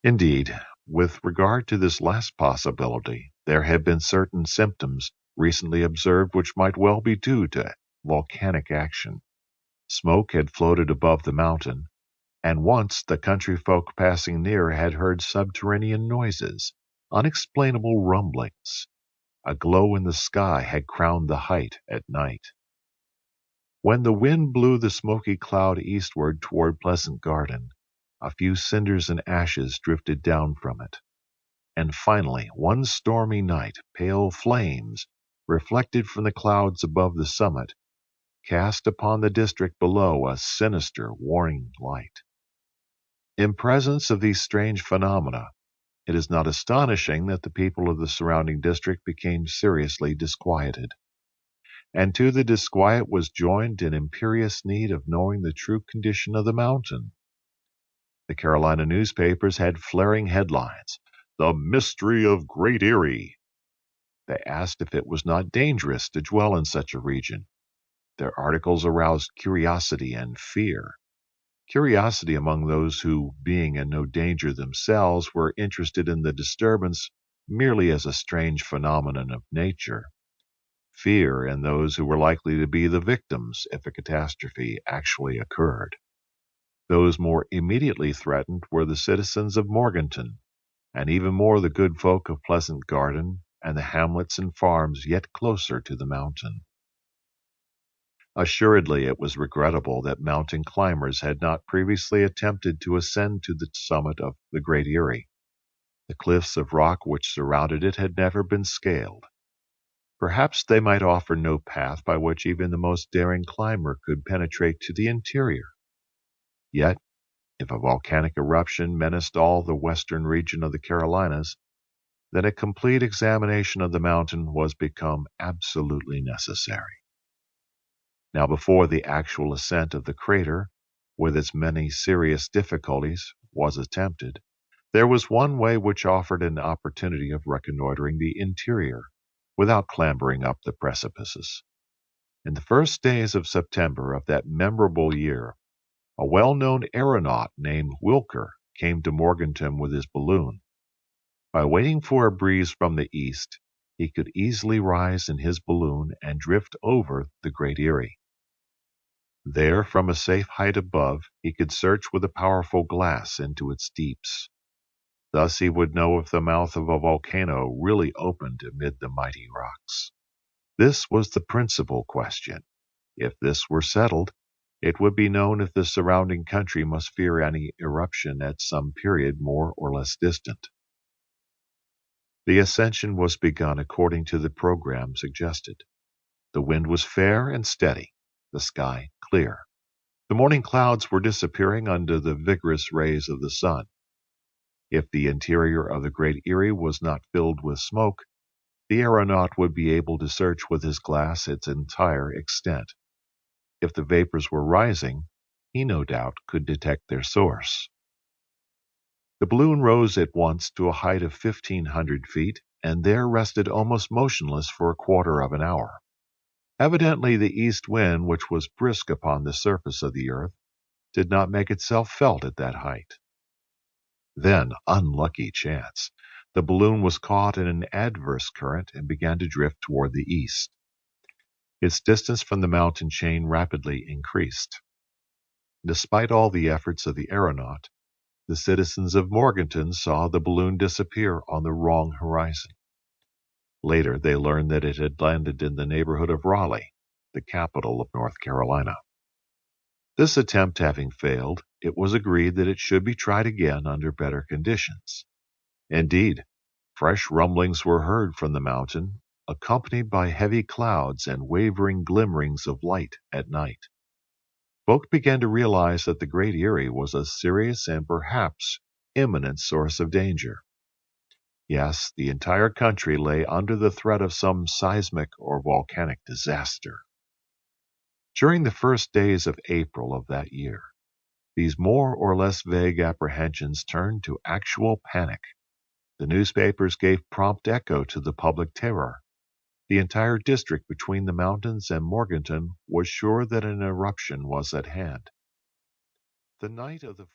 Indeed, with regard to this last possibility, there have been certain symptoms recently observed which might well be due to volcanic action. Smoke had floated above the mountain, and once the country folk passing near had heard subterranean noises, unexplainable rumblings. A glow in the sky had crowned the height at night. When the wind blew the smoky cloud eastward toward Pleasant Garden, a few cinders and ashes drifted down from it. And finally, one stormy night, pale flames, reflected from the clouds above the summit, cast upon the district below a sinister warning light. In presence of these strange phenomena, it is not astonishing that the people of the surrounding district became seriously disquieted. And to the disquiet was joined an imperious need of knowing the true condition of the mountain. The Carolina newspapers had flaring headlines, "The Mystery of Great Erie." They asked if it was not dangerous to dwell in such a region. Their articles aroused curiosity and fear. Curiosity among those who, being in no danger themselves, were interested in the disturbance merely as a strange phenomenon of nature. Fear in those who were likely to be the victims if a catastrophe actually occurred. Those more immediately threatened were the citizens of Morganton, and even more the good folk of Pleasant Garden and the hamlets and farms yet closer to the mountain. Assuredly, it was regrettable that mountain climbers had not previously attempted to ascend to the summit of the Great Erie. The cliffs of rock which surrounded it had never been scaled. Perhaps they might offer no path by which even the most daring climber could penetrate to the interior. Yet, if a volcanic eruption menaced all the western region of the Carolinas, then a complete examination of the mountain was become absolutely necessary. Now, before the actual ascent of the crater, with its many serious difficulties, was attempted, there was one way which offered an opportunity of reconnoitering the interior, without clambering up the precipices. In the first days of September of that memorable year, a well-known aeronaut named Wilker came to Morganton with his balloon. By waiting for a breeze from the east, he could easily rise in his balloon and drift over the Great Erie. There, from a safe height above, he could search with a powerful glass into its deeps. Thus he would know if the mouth of a volcano really opened amid the mighty rocks. This was the principal question. If this were settled, it would be known if the surrounding country must fear any eruption at some period more or less distant. The ascension was begun according to the program suggested. The wind was fair and steady, the sky clear. The morning clouds were disappearing under the vigorous rays of the sun. If the interior of the Great Erie was not filled with smoke, the aeronaut would be able to search with his glass its entire extent. If the vapors were rising, he no doubt could detect their source. The balloon rose at once to a height of 1,500 feet, and there rested almost motionless for a quarter of an hour. Evidently the east wind, which was brisk upon the surface of the earth, did not make itself felt at that height. Then, unlucky chance, the balloon was caught in an adverse current and began to drift toward the east. Its distance from the mountain chain rapidly increased. Despite all the efforts of the aeronaut, the citizens of Morganton saw the balloon disappear on the wrong horizon. Later, they learned that it had landed in the neighborhood of Raleigh, the capital of North Carolina. This attempt having failed, it was agreed that it should be tried again under better conditions. Indeed, fresh rumblings were heard from the mountain, accompanied by heavy clouds and wavering glimmerings of light at night. Folk began to realize that the Great Erie was a serious and perhaps imminent source of danger. Yes, the entire country lay under the threat of some seismic or volcanic disaster. During the first days of April of that year, these more or less vague apprehensions turned to actual panic. The newspapers gave prompt echo to the public terror. The entire district between the mountains and Morganton was sure that an eruption was at hand. The night of the